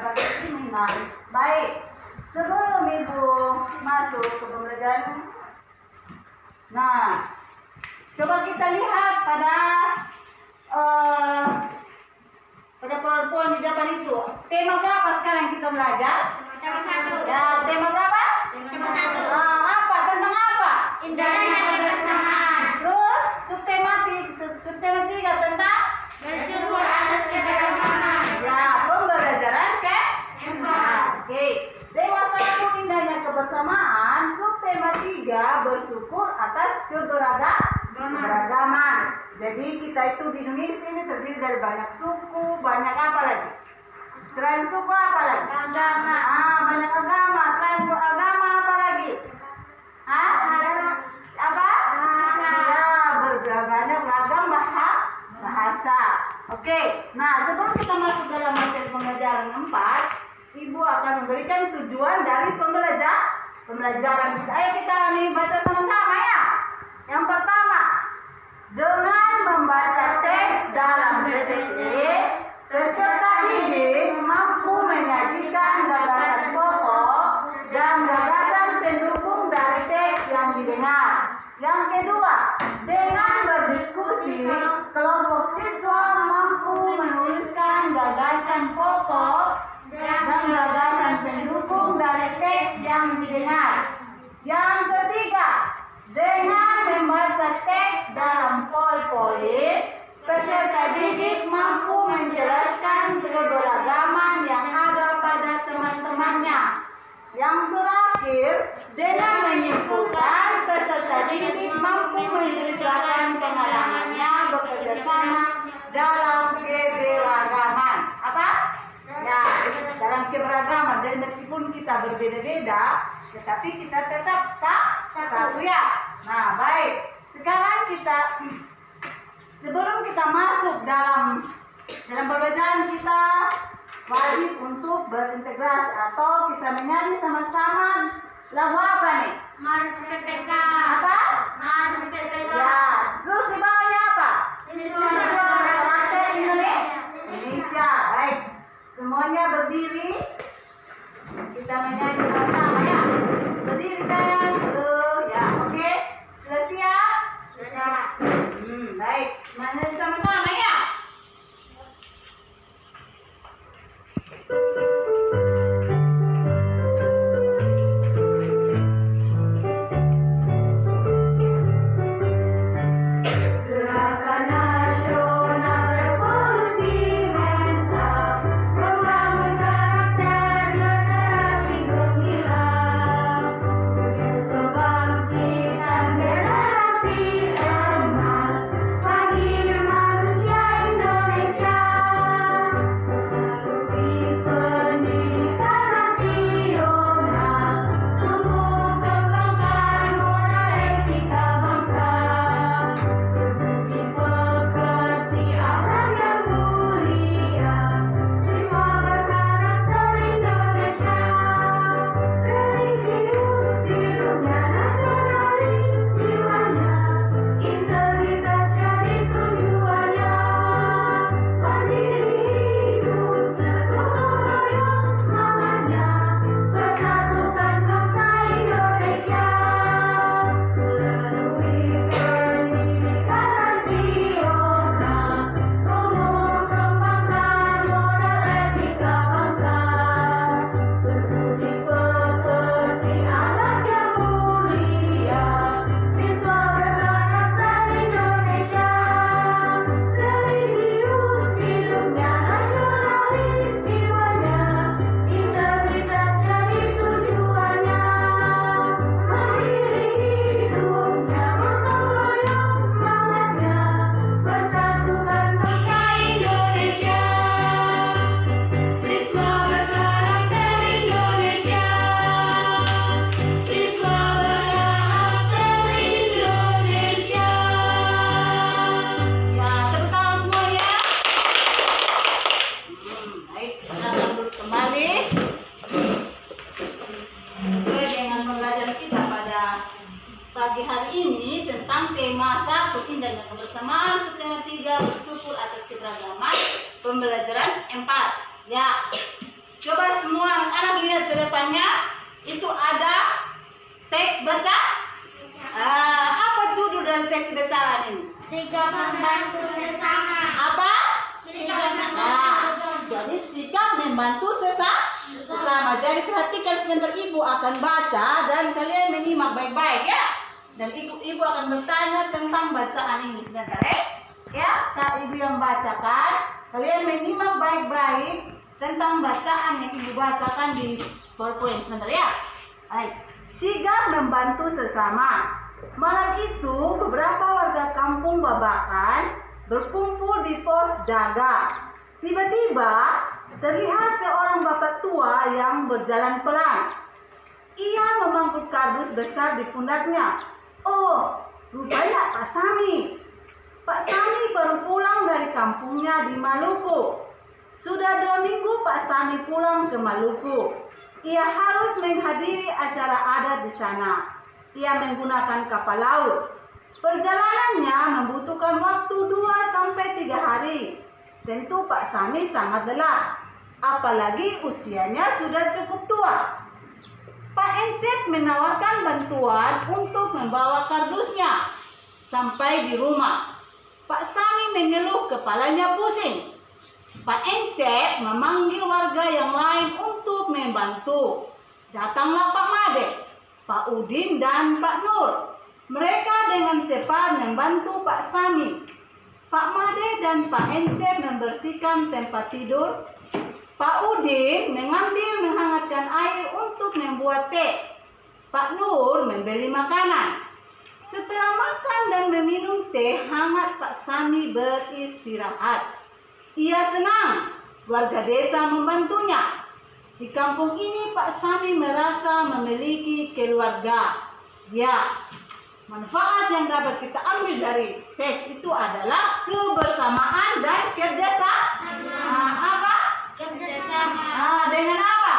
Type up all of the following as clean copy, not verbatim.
dapat kriminal. Baik, sebelum Ibu masuk ke pembelajaran, nah, coba kita lihat pada poin di depan itu. Tema berapa sekarang kita belajar? Tema 1. Ya, tema berapa? Tema 1. Apa? Tentang apa? Indahnya kebersamaan. Terus subtema 3 tentang Bersyukur atas keberagaman. ya pembelajaran ke Empat. Oke. Tema 1 indahnya kebersamaan, subtema 3 bersyukur atas keberagaman. Jadi kita itu di Indonesia ini terdiri dari banyak suku, banyak apa lagi? Selain suku apa lagi? Agama. Banyak agama. Selain agama apa lagi? Apa? Bahasa. Ya, banyak ragam bahasa. Oke. Nah, sebelum kita masuk dalam materi pembelajaran 4, Ibu akan memberikan tujuan dari pembelajaran kita. Ayo kita nih baca sama-sama ya. Yang pertama, dengan membaca teks dalam PPT, peserta didik mampu menyajikan gagasan pokok dan gagasan pendukung dari teks yang didengar. Yang kedua, dengan berdiskusi, kelompok siswa mampu menuliskan gagasan pokok dan gagasan pendukung dari teks yang didengar. Yang ketiga, dengan membaca teks dalam poin-poin, peserta didik mampu menjelaskan keberagaman yang ada pada teman-temannya. Yang terakhir, dengan menyimpulkan, peserta didik mampu menceritakan pengalamannya bekerja sama dalam keberagaman. Apa? Ya, dalam keberagaman. Jadi meskipun kita berbeda-beda, tetapi kita tetap satu ya. Nah, baik. Sekarang sebelum kita masuk dalam pembelajaran, kita wajib untuk berintegrasi atau kita menyanyi sama-sama lagu apa nih? Mars PPK. Apa? Mars PPK. Ya, terus di bawahnya apa? Siswa berkarakter Indonesia. Baik. Semuanya berdiri. Kita menyanyi sama-sama ya. Berdiri sayang. Ya, oke. Sudah siap? Sudah. Baik. Menyanyi sama-sama ya. Gerakan Nasional Revolusi Mental membangun karakter generasi gemilang, menuju kebangkitan generasi emas bagi manusia Indonesia. Melalui pendidikan nasional, tumbuh kembangkan moral etika bangsa. Berbudi pekerti akhlak yang mulia, siswa berkarakter Indonesia. Religius hidupnya, nasionalis jiwanya, integritas jadi tujuannya. Mandiri hidupnya, gotong royong semangatnya, persatukan bangsa Indonesia. Melalui pendidikan nasional, tumbuh kembangkan moral etika bangsa. Berbudi pekerti akhlak yang mulia, siswa berkarakter Indonesia. Religius hidupnya, nasionalis jiwanya, integritas jadi tujuannya. Mandiri hidupnya, gotong royong semangatnya, persatukan bangsa Indonesia. Siswa berkarakter Indonesia. Siswa berkarakter Indonesia. Ya, tepuk tangan semua ya. Baik, kita akan duduk kembali. Sesuai dengan pembelajaran kita pada pagi hari ini tentang tema 1 indahnya kebersamaan, subtema 3 bersyukur atas keberagaman, pembelajaran 4. Ya, coba ke depannya itu ada teks baca. Apa judul dari teks bacaan ini? Sikap membantu sesama. Apa? Sikap membantu sesama. Jadi sikap membantu sesama. Jadi perhatikan sebentar, ibu akan baca dan kalian menyimak baik-baik ya. Dan ibu akan bertanya tentang bacaan ini sebentar ya. Saat ibu yang bacakan, kalian menyimak baik-baik tentang bacaan yang ibu bacakan di PowerPoint sebentar ya. Baik. Sigap membantu sesama. Malam itu beberapa warga kampung Babakan berkumpul di pos jaga. Tiba-tiba terlihat seorang bapak tua yang berjalan pelan. Ia memangku kardus besar di pundaknya. Oh, rupanya Pak Sami. Pak Sami baru pulang dari kampungnya di Maluku. Sudah 2 minggu Pak Sami pulang ke Maluku. Ia harus menghadiri acara adat di sana. Ia menggunakan kapal laut. Perjalanannya membutuhkan waktu 2-3 hari. Tentu Pak Sami sangat lelah. Apalagi usianya sudah cukup tua. Pak Encep menawarkan bantuan untuk membawa kardusnya sampai di rumah. Pak Sami mengeluh kepalanya pusing. Pak Encep memanggil warga yang lain untuk membantu. Datanglah Pak Made, Pak Udin dan Pak Nur. Mereka dengan cepat membantu Pak Sami. Pak Made dan Pak Encep membersihkan tempat tidur. Pak Udin menghangatkan air untuk membuat teh. Pak Nur membeli makanan. Setelah makan dan meminum teh hangat, Pak Sami beristirahat. Ia senang warga desa membantunya. Di kampung ini Pak Sami merasa memiliki keluarga. Ya, manfaat yang dapat kita ambil dari teks itu adalah kebersamaan dan kerjasama. Apa? Kerjasama. Dengan apa?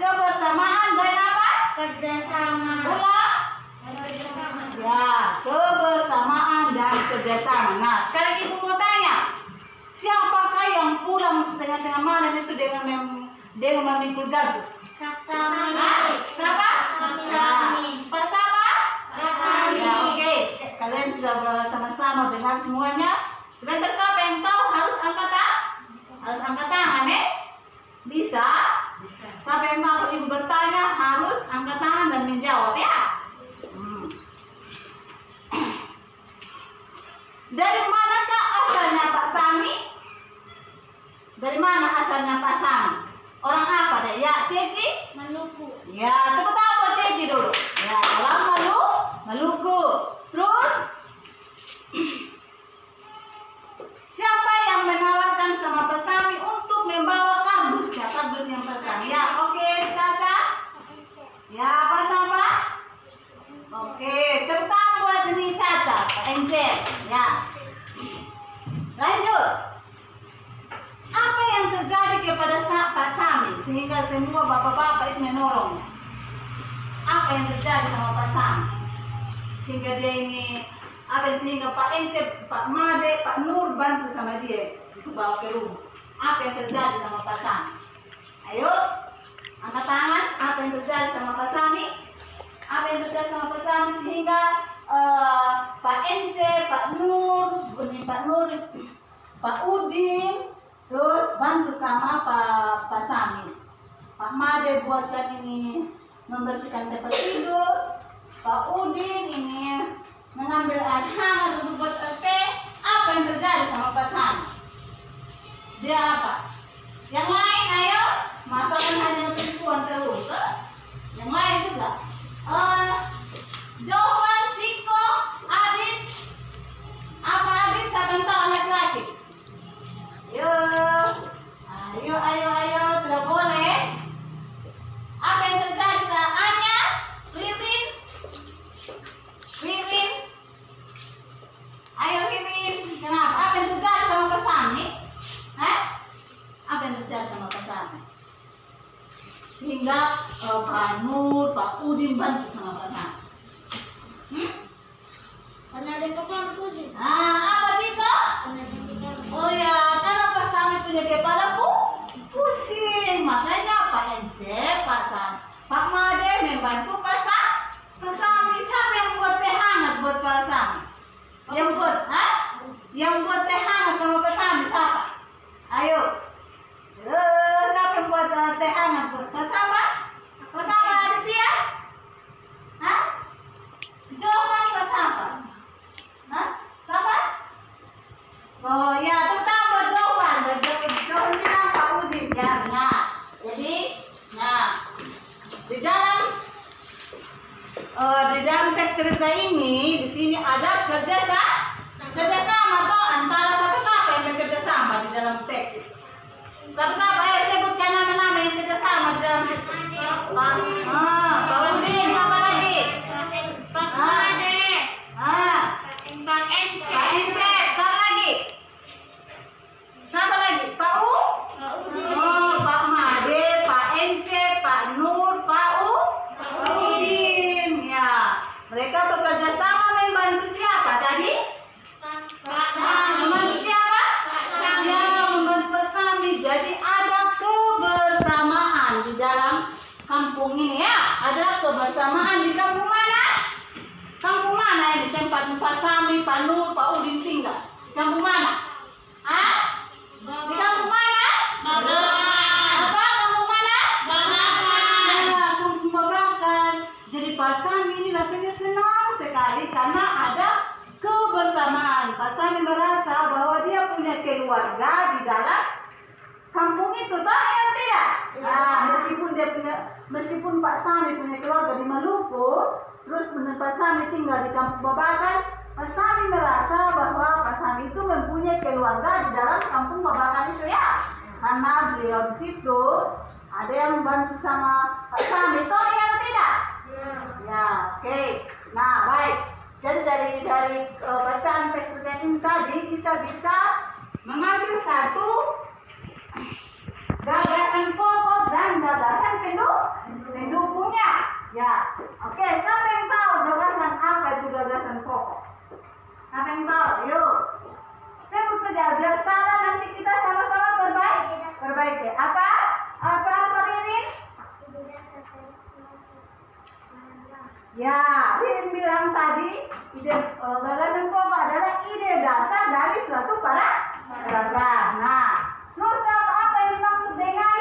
Kebersamaan dan apa? Kerjasama. Ulang. Kerjasama. Ya, kebersamaan dan kerjasama. Nah, sekarang ibu mau tanya, siapakah yang pulang tengah-tengah malam itu dengan memikul kardus? Kak Sami. Siapa? Kak Sami. Pak siapa? Kak Sami. Ya, oke. Kalian sudah bersama-sama dengar semuanya. Sebentar, siapa yang tahu harus angkat tangan? Harus angkat tangan, Bisa? Siapa yang tahu ibu bertanya harus angkat tangan dan menjawab ya. Dari manakah asalnya Pak Sami? Dari mana asalnya Pak Sami? Orang apa deh? Ya, Ceci? Maluku. Ya, tepuk tangan buat Ceci dulu. Ya, orang Maluku. Terus, siapa yang menawarkan sama Pak Sami untuk membawa kardusnya? Kardus yang Pak Sami. Ya, oke, Caca. Ya, Pak siapa? Oke, tepuk tangan buat ini Caca, Pak Encep. Ya. Lanjut. Apa yang terjadi kepada Pak Sami sehingga semua bapak-bapak itu menolongnya? Apa yang terjadi sama Pak Sami sehingga dia ini sehingga Pak Encep, Pak Made, Pak Nur bantu sama dia untuk bawa ke rumah? Apa yang terjadi sama Pak Sami? Ayo, angkat tangan. Apa yang terjadi sama Pak Sami? Apa yang terjadi sama Pak Sami sehingga Pak Encep, Pak Nur, Pak Udin, terus bantu sama Pak Sami. Pak Made buatkan ini membersihkan tempat tidur. Pak Udin ini mengambil air hangat untuk buat teh. Apa yang terjadi sama Pak Sami? Dia apa? Yang lain ayo, masakan hanya perempuan terus. Yang lain juga. Jovan, Ciko, Adit. Apa Adit? Siapa yang tahu laki-laki? Ayo, tidak boleh. Apa yang terjadi saat Anya, Ririn? Ayo Ririn, kenapa? Apa yang terjadi sama Pak Sami? Apa yang terjadi sama Pak Sami? Sehingga Pak Nur, Pak Udin bantu sama Pak Sami. Karena ada kepala pusing. Apa Ciko? Oh ya, karena Pak Sami punya kepala pusing, makanya Pak teh hangat. Bersama? Bersama Aditya? Hah? Jovan bersama? Hah? Sama? Oh ya, terutama buat Jovan. Jovan bilang Pak Udin ya. Nah, jadi, di dalam teks cerita ini, di sini ada kerjasama toh antara siapa-siapa yang bekerja sama di dalam teks itu. Siapa-siapa ya sebutkan nama-nama yang kerjasama di dalam situ. Pak Udin, siapa lagi? Pak Made. Pak Ence. Pak Ence, siapa lagi? Siapa lagi? Pak U? Oh, Pak Made, Pak Ence, Pak Nur, Pak Udin. Ya, mereka bekerja sama membantu siapa tadi? Pak Sami. Membantu siapa? Pak Sami. Ya, membantu Pak Sami. Jadi ada kebersamaan di dalam kampung ini ya. Ada kebersamaan di kampung mana? Kampung mana yang di tempat Pak Sami, Pak Nur, Pak Udin tinggal? Kampung mana? Hah? Di kampung mana? Apa? Kampung mana? Ya, kampung Babakan. Jadi Pak Sami ini rasanya senang sekali karena ada kebersamaan. Pak Sami merasa bahwa dia punya keluarga di dalam kampung itu, tahu ya tidak? Meskipun Pak Sami punya keluarga di Maluku, terus Pak Sami tinggal di kampung Babakan, Pak Sami merasa bahwa Pak Sami itu mempunyai keluarga di dalam kampung Babakan itu ya, karena beliau di situ ada yang membantu sama Pak Sami, tahu ya tidak? Ya, oke. Nah, baik. Jadi dari bacaan teks ini tadi kita bisa mengambil satu gagasan pokok dan gagasan pendukungnya. Ya, oke. Siapa yang tahu gagasan apa itu gagasan pokok? Siapa yang tahu? Yuk, sebut saja. Biar salah nanti kita sama-sama perbaiki. Apa Ririn? Ya, Ririn bilang tadi ide gagasan pokok adalah ide dasar dari suatu paragraf. Nah, terus apa yang dimaksud dengan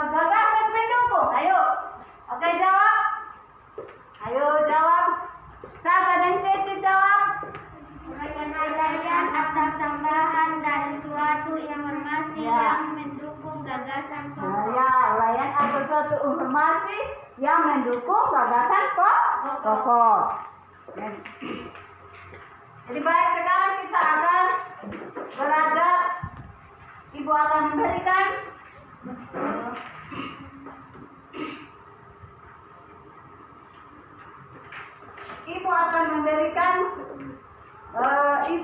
gagasan pendukung? Ayo, oke jawab. Ayo jawab. Caca dan Ceci jawab. Uraian atau tambahan dari suatu informasi yang mendukung gagasan Nah, pokok. ya, uraian atau suatu informasi yang mendukung gagasan pokok. Jadi baik, sekarang kita akan belajar. Ibu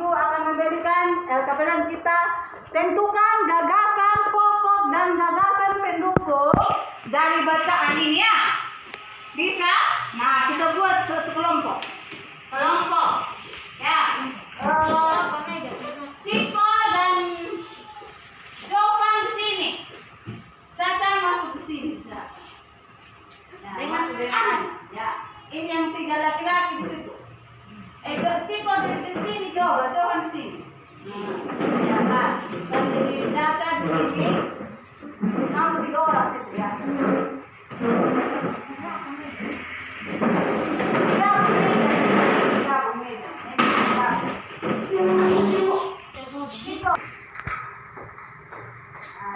akan memberikan kepada kita tentukan gagasan pokok dan gagasan pendukung dari bacaan ini ya. Bisa? Nah, kita buat satu kelompok ya. Ciko dan Jovan di sini. Caca masuk ke sini. Ya, masuk dengan ya. Ini yang 3 laki-laki di situ. Ciko di sini, Jovan di sini. Ya, Mas. Dan di Caca di sini. Kamu 3 orang situ ya.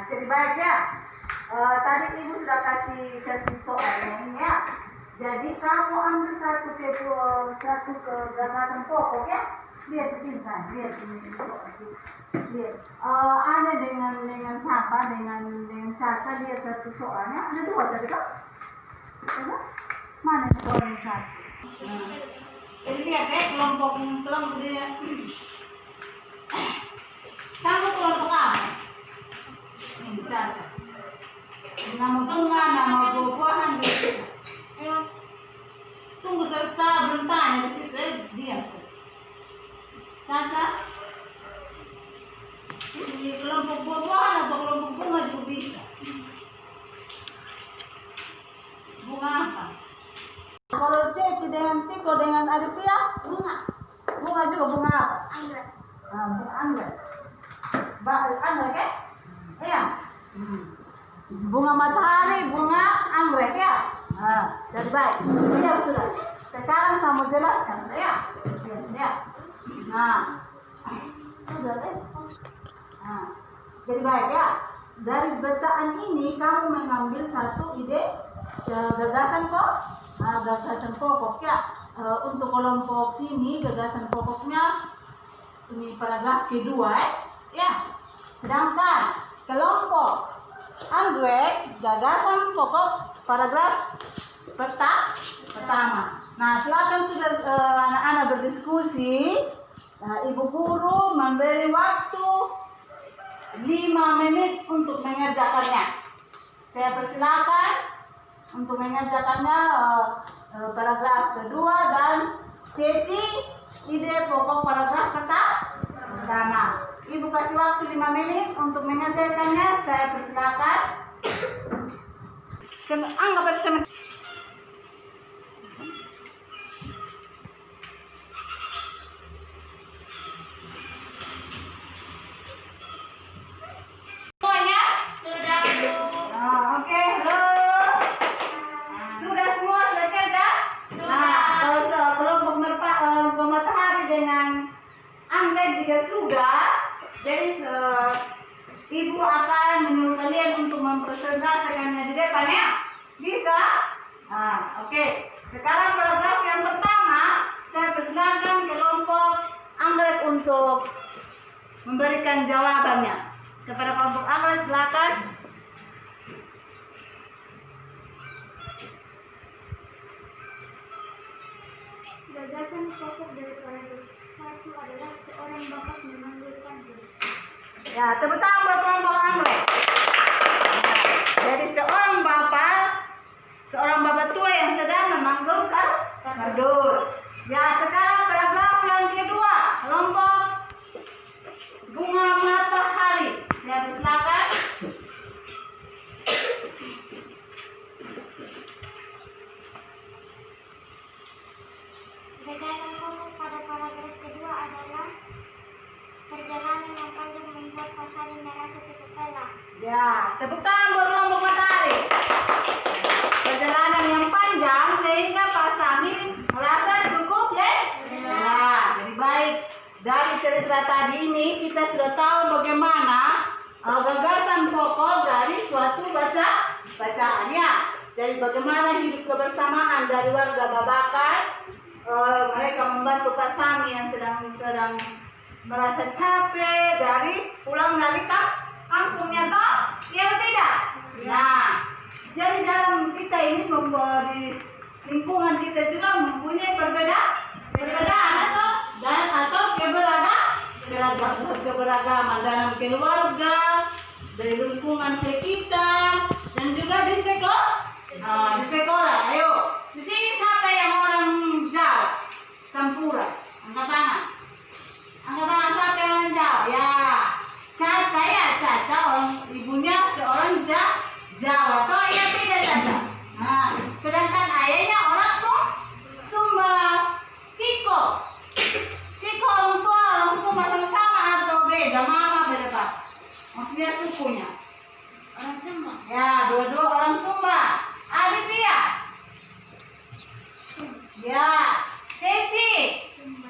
Jadi baik ya. Tadi ibu sudah kasih soalnya ini ya. Jadi kamu ambil satu gagasan pokok ya. Lihat di sini kan, lihat ini soal. Lihat. Ada dengan siapa, dengan Caca, lihat satu soalnya. Ada 2 tadi kan? Mana soalnya satu? Jadi lihat ya kelompok dia. Kamu kelompok apa? Ini Caca. Nama bunga, nama buah-buahan gitu. Tunggu selesai belum tanya di situ, diam. Caca. Ini kelompok buah-buahan atau kelompok bunga juga bisa. Bunga apa? Kalau Ceci dengan Tiko dengan Aditya, bunga juga bunga apa? Anggrek. Bunga anggrek. Anggrek ya? Iya. bunga matahari, bunga anggrek ya. Nah, jadi baik. Ya sudah. Sekarang saya mau jelaskan ya. Ya. Nah, sudah deh. Nah, jadi baik ya. Dari bacaan ini kamu mengambil satu ide gagasan gagasan pokok ya. Untuk kelompok sini gagasan pokoknya ini paragraf kedua ya. Sedangkan kelompok anggrek gagasan pokok paragraf pertama. Nah, silakan sudah anak-anak berdiskusi. Nah, ibu guru memberi waktu 5 menit untuk mengerjakannya. Saya persilakan untuk mengerjakannya paragraf kedua dan Ceci ide pokok paragraf pertama. Ibu kasih waktu 5 menit untuk mengerjakannya. Saya persilakan. Anggap aja semuanya? Sudah, Bu. Oke, halo. Sudah semua sudah kerja? Sudah. Kalau kelompok matahari dengan anggrek juga sudah. Jadi ibu akan menyuruh kalian untuk mempresentasikannya di depan ya. Bisa? Oke. Sekarang paragraf yang pertama, saya persilakan kelompok anggrek untuk memberikan jawabannya. Kepada kelompok anggrek silakan. Gagasan pokok dari paragraf 1 adalah seorang bapak memanggilkan bus. Ya, tepuk tangan buat kelompok anggrek. Jadi seorang bapak tua yang sedang memanggil kardus. Ya, sekarang paragraf yang kedua, kelompok bunga matahari. Saya persilakan. Gagasan pokok pada paragraf kedua adalah perjalanan yang panjang membuat pasaran merasa kesetelah. Ya, tepuk tangan buat kelompok matahari. Perjalanan yang panjang sehingga Pak Sami merasa cukup deh. Ya, jadi baik. Dari cerita tadi ini kita sudah tahu bagaimana gagasan pokok dari suatu bacaannya. Jadi bagaimana hidup kebersamaan dari warga Babakan. Mereka membantu Kak Sami yang sedang merasa capek dari pulang dari kampungnya toh? Iya atau tidak? Nah, jadi dalam kita ini di lingkungan kita juga mempunyai perbedaan atau keberagaman dalam keluarga, dari lingkungan sekitar dan juga di sekolah. Ayo, di sini siapa yang orang Jawa? Campuran. Angkat tangan. Angkat tangan siapa yang orang Jawa? Ya, Caca ya, Caca orang ibunya seorang Jawa. Toh ya tidak Caca. Nah, sedangkan ayahnya orang Sumba. Ciko orang tua orang Sumba sama-sama atau beda mama beda pak? Maksudnya sukunya. Orang Sumba. Ya, dua-dua orang Sumba. Adik dia. Ya, Ceci.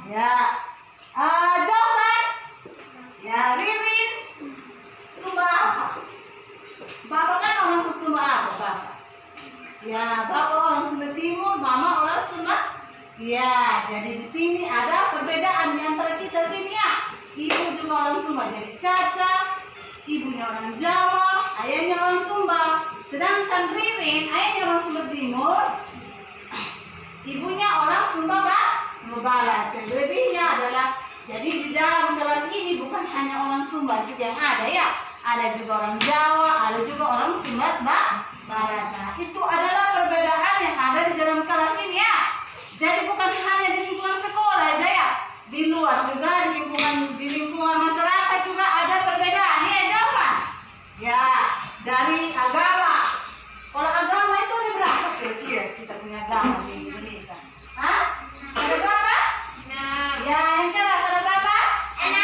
Ya, Jovan. Ya, Ririn. Sumba apa? Bapak kan orang Sumba apa bapak? Ya, bapak orang Sumba Timur, mama orang Sumba. Ya, jadi di sini ada perbedaan di antara kita sini ya. Ibu juga orang Sumba, jadi Caca. Ibunya orang Jawa, ayahnya orang Sumba. Sedangkan Ririn, ayahnya orang Sumba Timur, ibunya orang Sumba Barat. Selebihnya adalah, jadi di dalam kelas ini bukan hanya orang Sumba saja yang ada ya. Ada juga orang Jawa, ada juga orang Sumba Barat. Nah, itu adalah perbedaan yang ada di dalam kelas ini ya. Jadi bukan hanya di lingkungan sekolah aja ya. Di luar juga, di lingkungan masyarakat juga ada perbedaan ya, Jawaban. Ya, dari agama. Kalau agama itu ada berapa kira-kira kita punya agama di Indonesia? Hah? Ada berapa? Ya, yang jelas ada berapa? 6.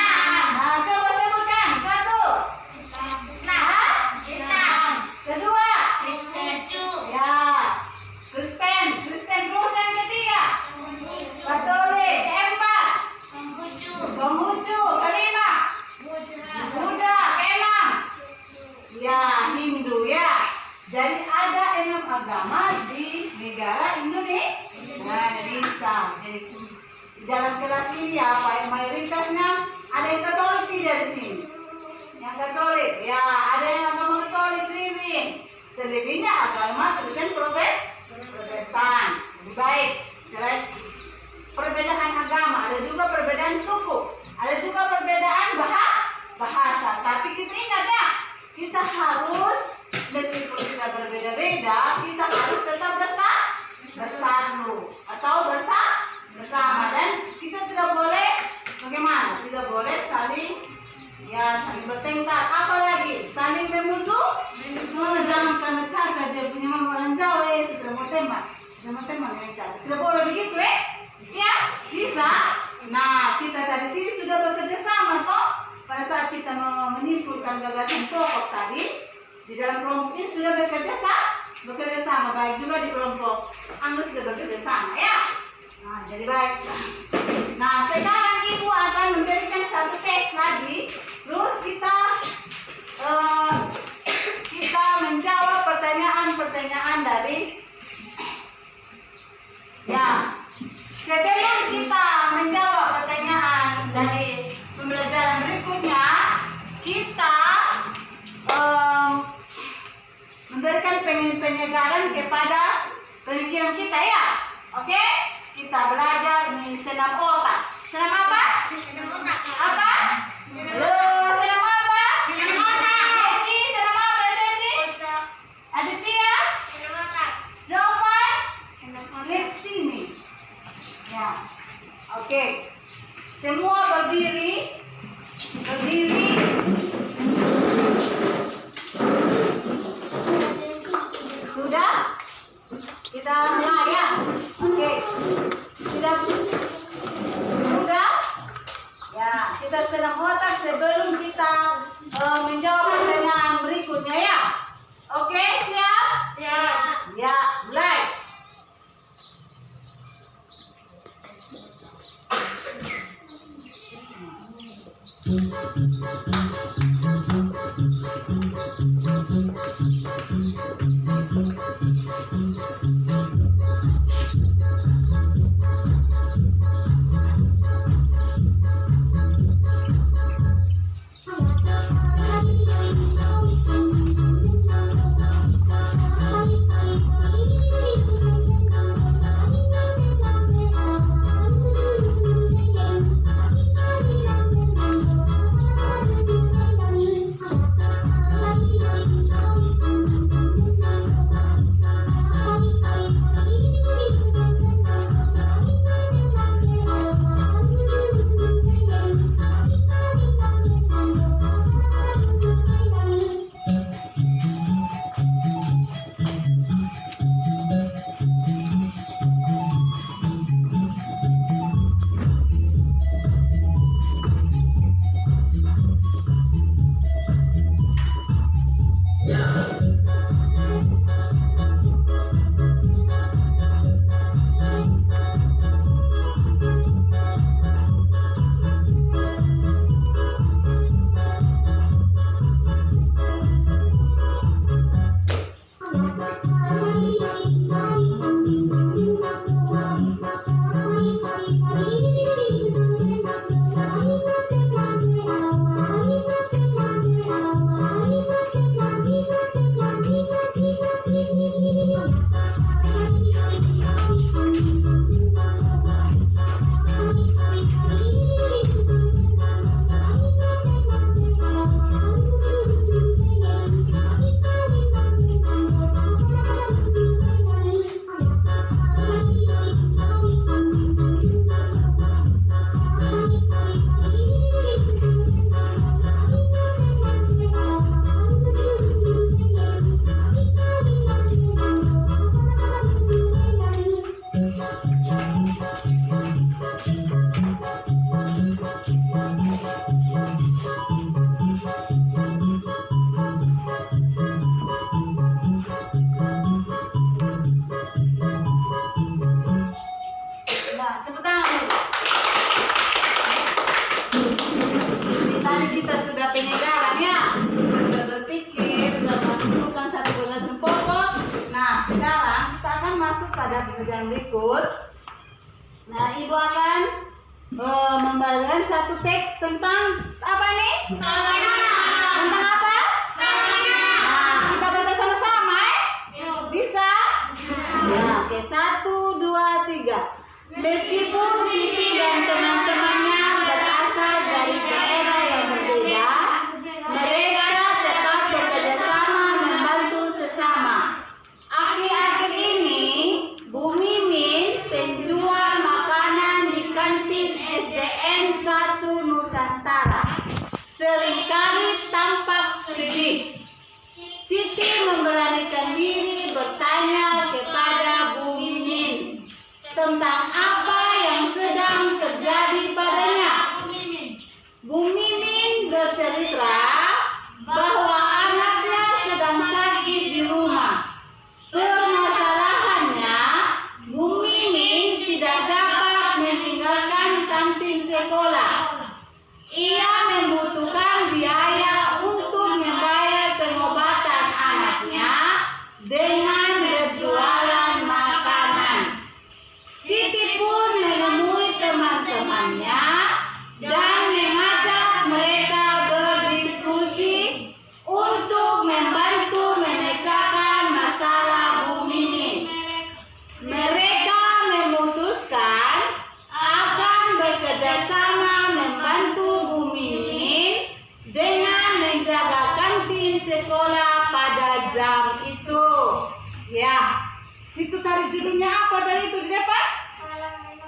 Nah, coba sebutkan. 1. Islam. kelompok ini sudah bekerja sama baik juga di kelompok Anda sudah bekerja sama ya. Nah, jadi baik. Nah, sekarang ibu akan memberikan satu teks lagi, terus kita menjawab pertanyaan-pertanyaan dari ya. Sebelum kita menjawab pertanyaan dari pembelajaran berikutnya, kita memberikan penyegaran kepada pemikiran kita ya. Oke? Kita belajar di senam otak. Senam apa? Apa? Halo, senam apa? Ceci, senam apa Ceci? Aditya? Jawaban? Lihat sini. Ya. Oke. Semua berdiri. Sudah? Kita mulai ya. Oke. Sudah? Ya, kita senam otak sebelum kita menjawab pertanyaan berikutnya ya. Oke, siap? Ya, mulai. Pelajaran berikut. Nah, ibu akan membagikan satu teks tentang apa nih? Tentang apa? Nah, kita baca sama-sama Bisa? Ya, oke. 1, 2, 3. Meskipun Siti dan teman-temannya berasal dari daerah yang berbeda, mereka tetap bekerja sama membantu sesama. Akhir-akhir ini, Bu Mimin, penjual makanan di kantin SDN 1 Nusantara, seringkali tampak sedih. Siti memberanikan diri bertanya kepada Bu Mimin tentang apa yang sedang terjadi padanya. Bu Mimin bercerita bahwa anaknya sedang sakit jam itu. Ya. Situ tadi judulnya apa dari itu di depan?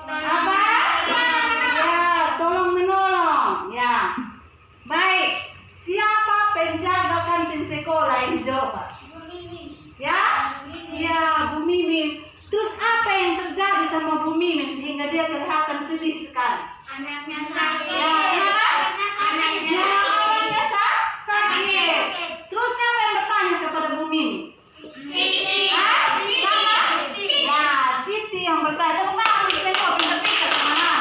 Apa? Ya, tolong menolong. Ya. Baik. Siapa penjaga kantin sekolah yang jawab? Ya? Ya, Bu Mimin. Terus apa yang terjadi sama Bu Mimin sehingga dia kelihatan sedih sekali? Anaknya sakit. Ya, anaknya sakit. Terus siapa yang bertanya kepada Bu Mimin? Siti. Ya, Siti yang bertanya. Tepuk tangan, tengok, pintar-pintar kemana?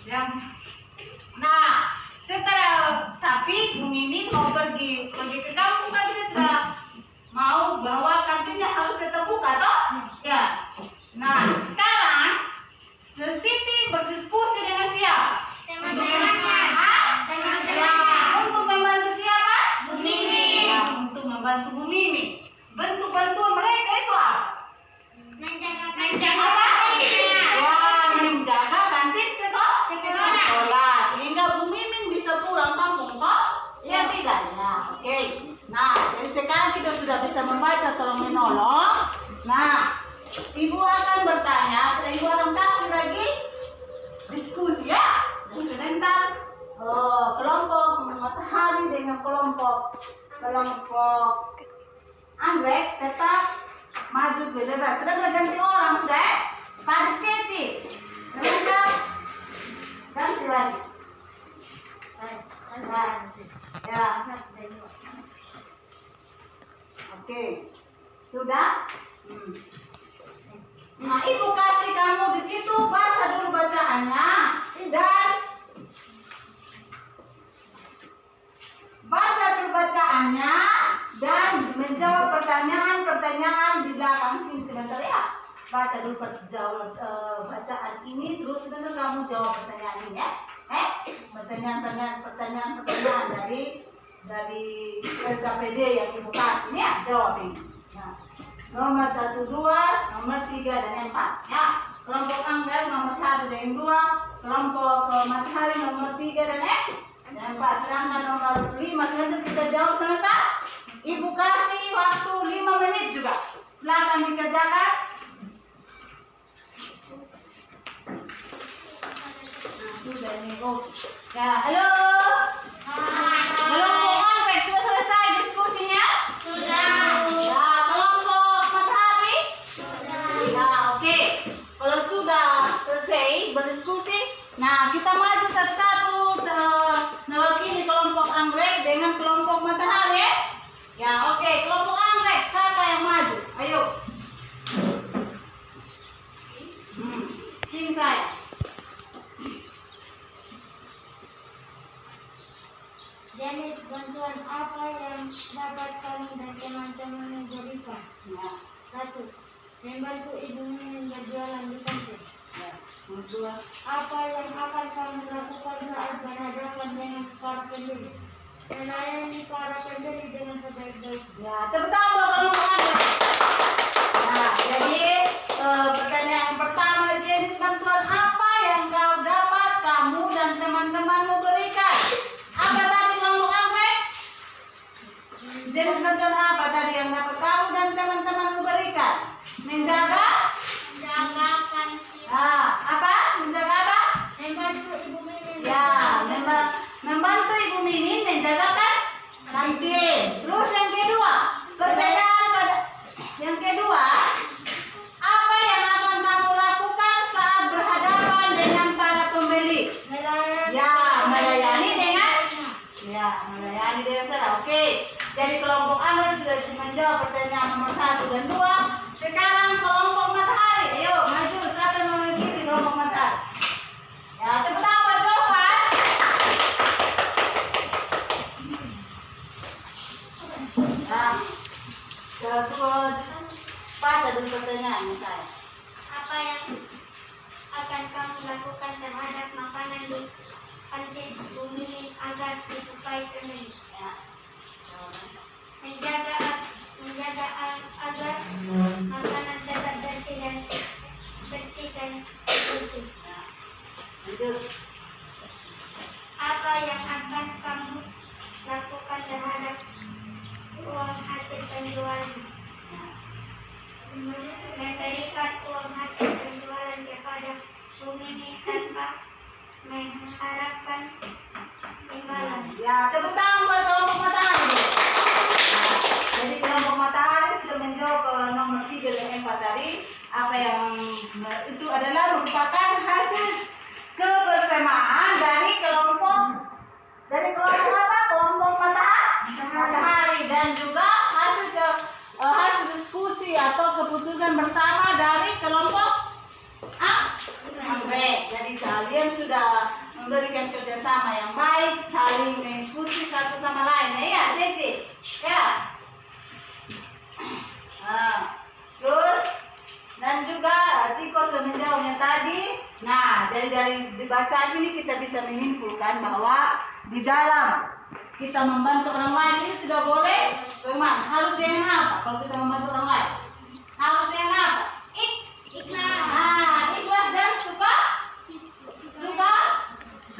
Ya. Nah, setelah tapi Bu Mimin mau pergi ke kampung tadi dia mau bahwa kantinnya harus tetap buka toh? Ya. Nah, sekarang Siti berdiskusi dengan siapa? Teman-temannya. Ya, untuk membantu siapa? Bu Mimin. Ya, untuk membantu Bu Mimin. Bentuk bantuan mereka itu apa? Menjaga Apa? kantinnya. Ya, menjaga kantin sekolah. Sehingga Bu Mimin bisa pulang kampung toh? Ya tidak? Ya, oke. Nah, jadi sekarang kita sudah bisa membaca tolong menolong. Nah, Ibu akan bertanya, Ibu akan kasih lagi diskusi ya. Sebentar. Kelompok matahari dengan kelompok anggrek tetap maju bebas. Sudah terganti orang sudah. Pada Ceci. Sebentar. Ganti lagi. Ya. Oke. Sudah? Nah, Ibu kasih kamu di situ baca dulu bacaannya dan baca dulu bacaannya dan menjawab pertanyaan-pertanyaan di belakang sini sebentar ya. Baca dulu bacaan ini terus sebentar kamu jawab pertanyaan ini ya. Pertanyaan dari LKPD yang Ibu kasih ini ya, jawab ini. Nah, nomor 1, 2, nomor 3 dan 4 ya. Kelompok anggrek nomor 1 dan 2, kelompok matahari nomor 3 dan 4. Sedangkan nomor 5 sebentar kita jawab sama-sama. Ibu kasih waktu 5 menit juga. Silakan dikerjakan. Nah, sudah ini. Ya, halo. Kelompok anggrek sudah selesai diskusinya? Ya, kelompok matahari? Ya, oke. Kalau sudah selesai berdiskusi, nah kita maju satu-satu mewakili kelompok anggrek dengan kelompok matahari. Ya, oke. Kelompok anggrek, siapa yang maju? Ayo. Sini saya. Jenis bantuan apa yang dapat kamu dan teman-teman berikan? Ya. 1. Membantu ibu Mimin berjualan di kantin. Ya. Nomor 2. Apa yang akan kamu lakukan saat berhadapan dengan para pembeli? Melayani para pembeli dengan sebaik-baiknya. Ya, tepuk tangan buat kelompok anggrek. Nah, jadi pertanyaan yang pertama, jenis bantuan apa yang kau dapat kamu dan teman-temanmu berikan? Apa tadi kelompok anggrek? Jenis bantuan apa tadi yang dapat kamu dan teman-temanmu berikan? Menjaga? kantin. Apa? Menjaga apa? Membantu ibu Mimin. Ya, membantu Ibu Mimin menjaga kantin. Terus yang kedua, yang kedua, apa yang akan kamu lakukan saat berhadapan dengan para pembeli? Melayani dengan cara. Oke. Jadi kelompok anggrek sudah menjawab pertanyaan nomor 1 dan 2. Sekarang kelompok matahari. Ayo maju, siapa yang mewakili kelompok matahari? Ya, tepuk tangan buat Jovan. Nah, baca dulu pertanyaannya saya. Apa yang akan kamu lakukan terhadap makanan di kantin ibu Mimin agar disukai pembeli? Ya. Menjaga agar makanan tetap bersih dan bersih. Lanjut. Apa yang akan kamu lakukan terhadap tepuk tangan buat kelompok matahari. Nah, jadi kelompok matahari sudah menjawab nomor 3 dan 4 tadi. Apa yang itu adalah merupakan hasil kebersamaan dari kelompok apa? Kelompok matahari dan juga hasil diskusi atau keputusan bersama dari kelompok anggrek. Jadi kalian sudah memberikan kerjasama yang baik, saling mengikuti satu sama lain, ya, Cici, ya. Terus dan juga Ciko sudah menjawabnya tadi. Nah, dari bacaan ini kita bisa menyimpulkan bahwa di dalam kita membantu orang lain itu tidak boleh bagaimana? Harus dengan apa? Kalau kita membantu orang lain, harus dengan apa? Ikhlas. Ikhlas dan suka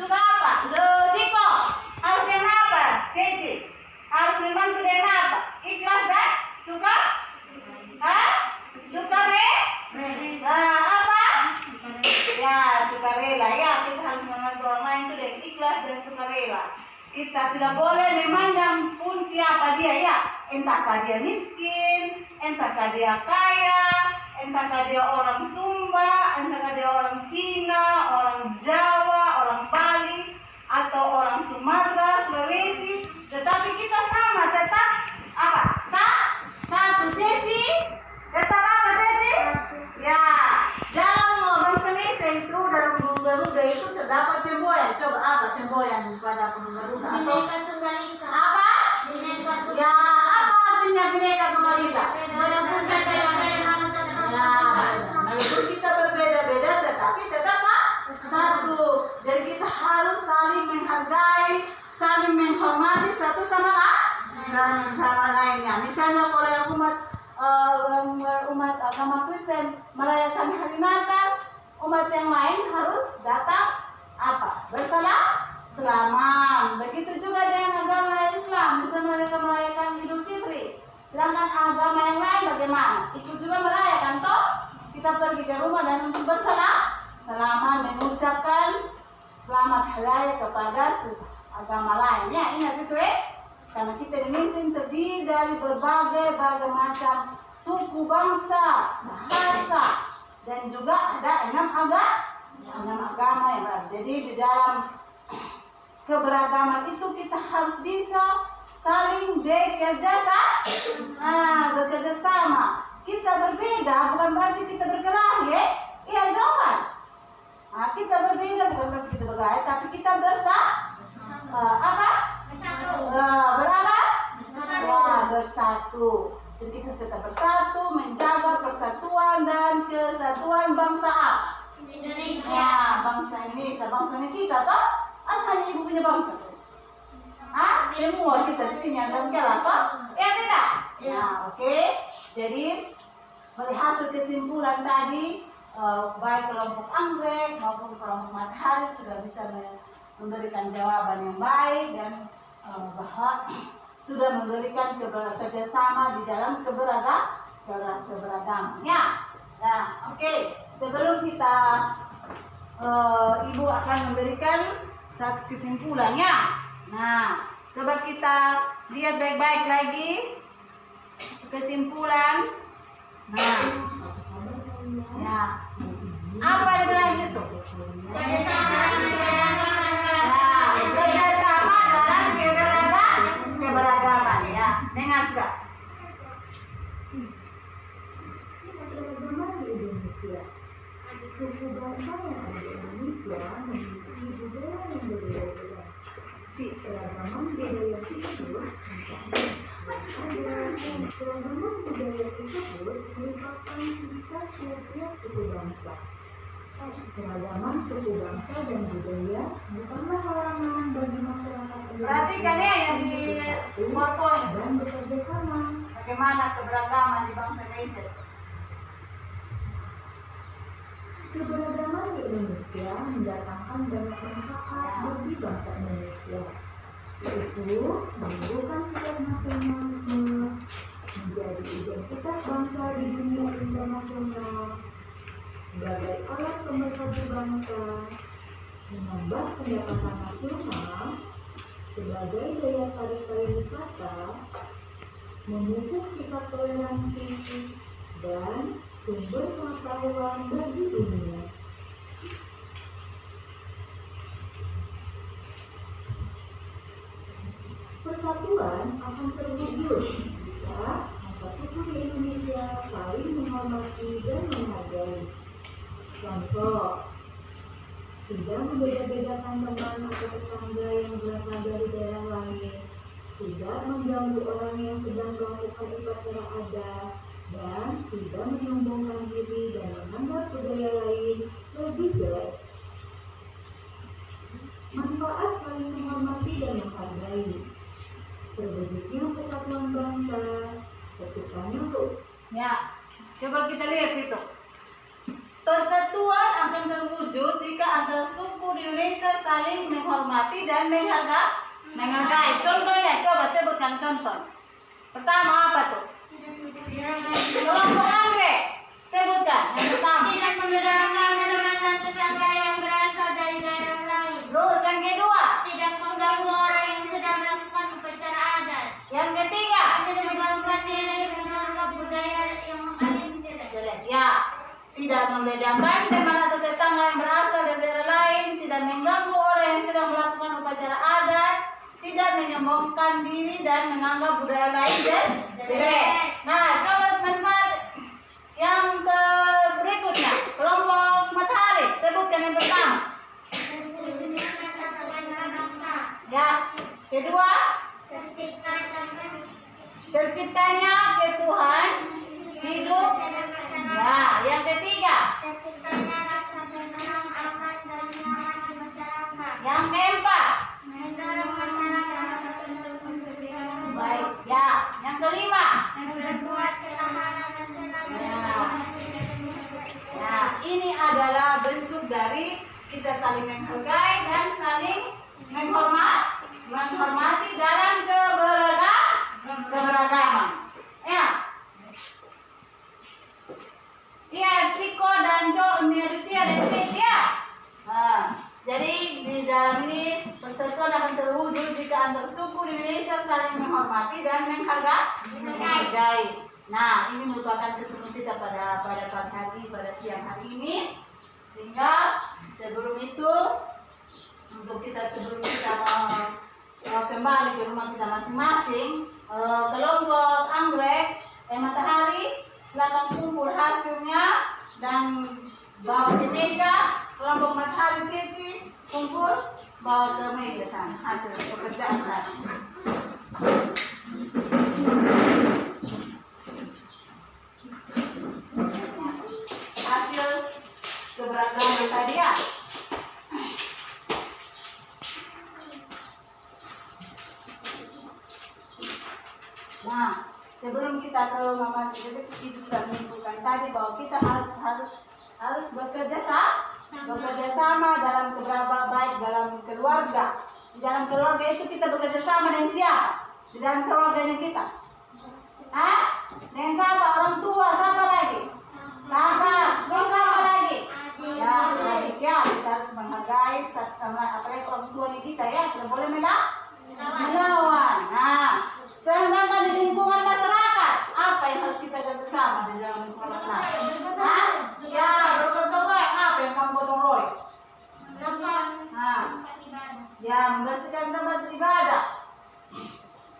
apa? Ciko harus dengan apa? Cici harus membantu dengan apa? Ikhlas dan suka apa? Ya, sukarela. Ya, kita harus membantu orang lain itu dengan ikhlas dan sukarela. Kita tidak boleh memandang pun siapa dia, ya. Entahkah dia miskin, entahkah dia kaya, entahkah dia orang Sumba, entahkah dia orang Cina, orang Jawa, orang Bali, atau orang Sumatera, Sulawesi. Tetapi kita sama, tetap apa? Satu, Cici. Tetap apa, Cici? Ya, dalam bangsa Indonesia itu, dalam Garuda itu terdapat semboyan. Coba apa semboyan pada Garuda? Atau Bineka Tunggal Ika. apa? Bineka Tunggal Ya, apa artinya Bineka Tunggal Ika? Walaupun berbeda-beda Ya, walaupun kita berbeda-beda, tetapi tetap satu. Jadi kita harus saling menghargai, saling menghormati satu sama lainnya. Misalnya kalau yang umat agama Kristen merayakan hari Natal, umat yang lain harus datang apa? Bersalaman. Begitu juga dengan agama Islam, misalnya mereka merayakan Idul Fitri. Sedangkan agama yang lain bagaimana? Ikut juga merayakan toh? Kita pergi ke rumah dan untuk bersalaman, mengucapkan selamat hari raya kepada agama lain. Ya, ingat itu karena kita Indonesia terdiri dari berbagai macam suku, bangsa, bahasa, dan juga ada 6 agama yang ada. Jadi di dalam keberagaman itu kita harus bisa saling bekerja sama. Kita berbeda bukan berarti kita berkelahi, iya jangan. Kita berbeda bukan berarti kita berkelahi, tapi kita bersatu. Jadi kita tetap bersatu, menjaga persatuan dan kesatuan bangsa Indonesia. Bangsa Indonesia, bangsa ini kita toh? Hanya ibu punya bangsa. Semua kita di sini ada kelas toh? Ya tidak? Ya, oke. Jadi dari hasil kesimpulan tadi, baik kelompok anggrek maupun kelompok matahari sudah bisa memberikan jawaban yang baik dan bahwa sudah memberikan kerjasama di dalam keberagaman. Ya, nah, oke. Sebelum kita Ibu akan memberikan satu kesimpulannya. Nah, coba kita lihat baik-baik lagi kesimpulan. Nah, ya, apa yang bilang di situ? Kerjasama dalam keberagaman. Ya, dengar sudah. Suku bangsa yang ada di Indonesia memiliki budaya yang berbeda-beda. Keragaman budaya tersebut keragaman budaya tersebut merupakan sifat tiap-tiap suku bangsa. Keragaman suku bangsa dan budaya bukanlah halangan bagi masyarakat Indonesia. Perhatikan ya yang di PowerPoint dan bekerja sama. bagaimana keberagaman di bangsa Indonesia. Keberagaman di Indonesia mendatangkan banyak manfaat bagi bangsa Indonesia. Yaitu menimbulkan sikap nasionalisme, menjadi identitas bangsa di dunia internasional, sebagai alat pemersatu bangsa, menambah pendapatan nasional, sebagai daya tarik pariwisata, memupuk sifat toleransi, dan sumber pengetahuan bagi dunia. Persatuan akan terwujud jika antar suku di Indonesia saling menghormati dan menghargai. Contoh, tidak membeda-bedakan teman atau tetangga yang berasal dari daerah lain, tidak mengganggu orang yang sedang melakukan upacara adat, dan tidak menyombongkan diri dan menganggap budaya lain lebih jelek. Manfaat saling menghormati dan menghargai. Terwujudnya persatuan bangsa, terciptanya Ya, coba kita lihat situ. Persatuan akan terwujud jika antara suku di Indonesia saling menghormati dan menghargai. Contohnya, coba sebutkan contoh. Pertama apa tuh? Kelompok anggrek. Sebutkan yang pertama. Tidak membedahkan dengan tetangga yang berasal dari daerah lain. Terus yang kedua. Tidak mengganggu orang yang sedang melakukan upacara adat. Yang ketiga. Tidak membanggakan diri menganggap budaya yang identitas. Ya, tidak membedakan teman atau tetangga yang berasal dari daerah lain, tidak mengganggu orang yang sedang melakukan upacara adat, tidak menyombongkan diri dan menganggap budaya lain jelek. Nah, coba teman-teman yang berikutnya, kelompok matahari. Sebutkan yang pertama. Ya, kedua, terciptanya ketuhan hidup. Ya, yang ketiga. Yang keempat. Baik, ya. Yang kelima. Ya, ini adalah bentuk dari kita saling menghargai dan saling menghormati dalam keberagaman. Ya. Iya, Tiko dan Jo, Mirtia dan Cynthia. Nah, jadi di dalam ini persatuan akan terwujud jika antar suku di Indonesia saling menghormati dan menghargai. Nah, ini merupakan kesempatan kita pada pagi hari, pada siang hari ini. Sehingga sebelum kita mau kembali ke rumah kita masing-masing, kelompok anggrek, matahari, silakan kumpul hasilnya dan bawa ke meja. Kelompok matahari Cici kumpul bawa ke meja sana hasil pekerjaan tadi. Hasil keberagaman tadi ya. Nah, sebelum kita ke Mama Sedikit, itu sudah menyimpulkan tadi bahwa kita harus bekerja sama dalam baik dalam keluarga. Di dalam keluarga itu kita bekerja sama dengan siapa? Di dalam keluarganya kita. Dengan siapa? Orang tua, siapa lagi? Kakak, terus siapa lagi? Ya, ya, kita harus menghargai satu sama apalagi orang tuanya kita ya, tidak boleh melawan. Nah, sedangkan di lingkungan masyarakat, apa yang harus kita kerjasama di dalam lingkungan masyarakat? Ya, bergotong royong. Apa yang kamu gotong royong? Ya, membersihkan tempat ibadah.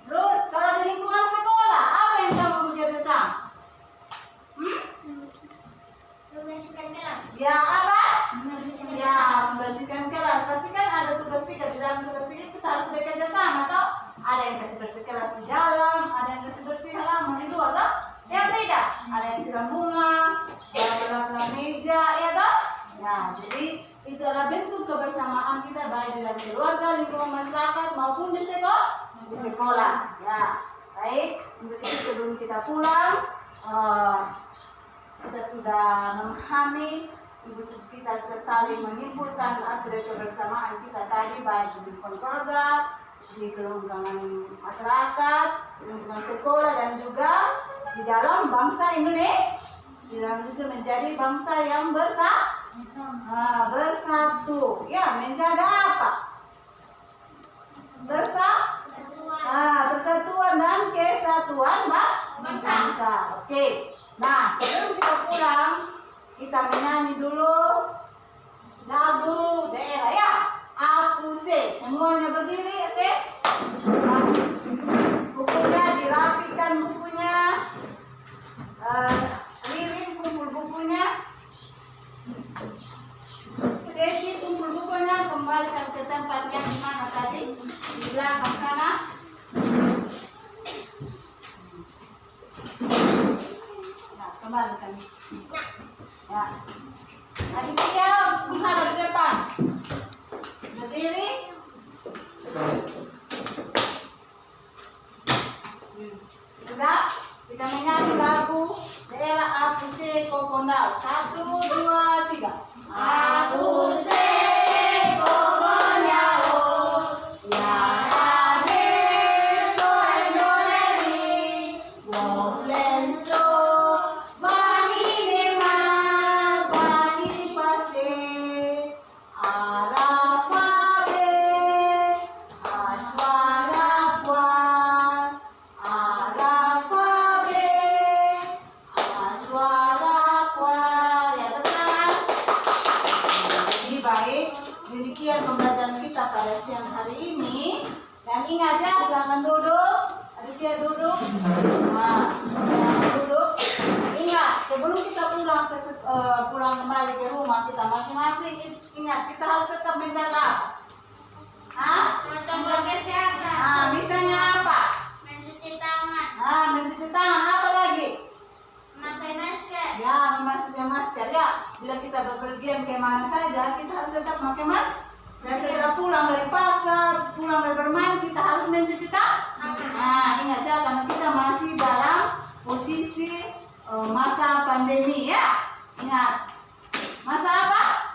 Terus, kalau di lingkungan sekolah, apa yang kamu kerjasama? Membersihkan kelas. Ya, apa? Ya, membersihkan kelas. Pasti kan ada tugas pikir. Di dalam tugas pikir kita harus bekerja sama, toh? Ada yang kasih bersih kelas di dalam, ada yang kasih bersih halaman di luar, toh? Yang tidak, ada yang siram bunga, lap-lap meja, ya toh? Nah, jadi itu adalah bentuk kebersamaan kita baik dalam keluarga, lingkungan masyarakat maupun di sekolah. Ya, baik. Untuk itu sebelum kita pulang, kita sudah memahami, ibu kita sudah saling menyimpulkan arti dari kebersamaan kita tadi baik di lingkungan keluarga, di kelingkungan masyarakat, di lingkungan sekolah dan juga di dalam bangsa Indonesia. Di dalam Indonesia menjadi bangsa yang bersatu. Ya, menjaga apa? Bersatu. Persatuan dan kesatuan Bangsa. Oke. Nah, sebelum kita pulang, kita menyanyi dulu lagu daerah ya. Aku se. Semuanya berdiri, oke? Bukunya dirapikan bukunya. Lirin kumpul bukunya. Ceci kumpul bukunya, kembalikan ke tempat yang mana tadi? Di belakang sana. Nah, kembalikan. Ya. Adik dia menghadap di depan. Berdiri. Sudah, kita menyanyi lagu daerah Aku se Kokondal. 1, 2, 3. Aku se Kokondal, ya rabe so endoreri, woflenso bani nema bani pase, arafabe aswara kwan, arafabe aswara kwan. Ya teman. Jadi baik, demikian pembelajaran kita pada siang hari ini. Dan ingat ya, jangan duduk. Aditya duduk. Nah, jangan duduk. Ingat, sebelum kita pulang kembali ke rumah kita masing-masing, ingat kita harus tetap menjaga. Protokol kesehatan. Misalnya apa? Mencuci tangan. Mencuci tangan. Apa lagi? Memakai masker. Ya, memakai masker ya. Bila kita bepergian kemana saja, kita harus tetap memakai masker. Dan setelah pulang dari pasar, pulang dari bermain, kita harus mencuci tangan. Ingat ya, karena kita masih dalam posisi masa pandemi ya. Ingat, masa apa?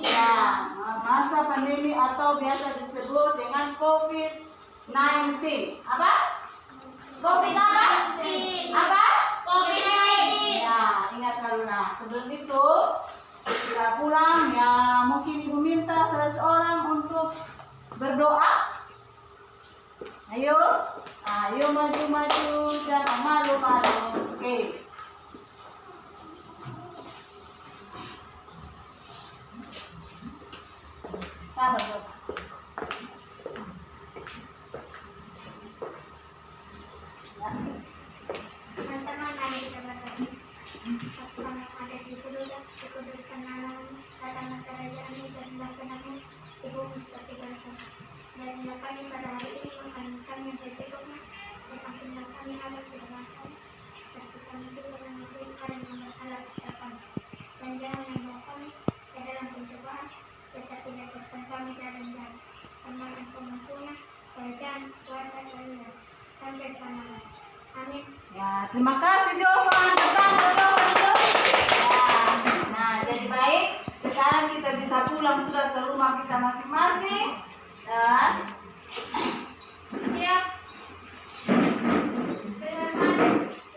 Ya, masa pandemi atau biasa disebut dengan COVID-19. Apa? COVID apa? Apa? COVID-19. Ya, ingat selalu. Nah, sebelum itu kita pulang ya, mungkin ibu minta salah seorang untuk berdoa. Ayo maju-maju, jangan malu-malu. Oke. Sabar doa. Ya. Teman-teman ada di tempat ini. Kami ada di surga, dikuduskan namamu, datanglah kerajaanmu dan dilaksanakan di bumi seperti biasa. Dan kami pada hari ini makanan kami yang secukupnya, dan ampunilah kami atas kesalahan kami, seperti kami juga mengampuni orang yang bersalah kepada kami. Dan jangan membawa kami ke dalam pencobaan, tetapi lepaskan kami dari jahat. Karena Engkau mempunyai kerajaan, kuasa dan kemuliaan sampai selamanya. Amin. Ya, terima kasih Jovan. Nah, jadi baik. Sekarang kita bisa pulang sudah ke rumah kita masing-masing. Dan Siap.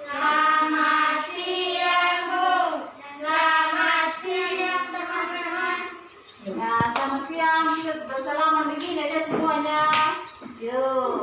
Selamat siang, Bu. Selamat siang, teman-teman. ya, selamat siang. Kita bersalaman begini aja semuanya. Yuk.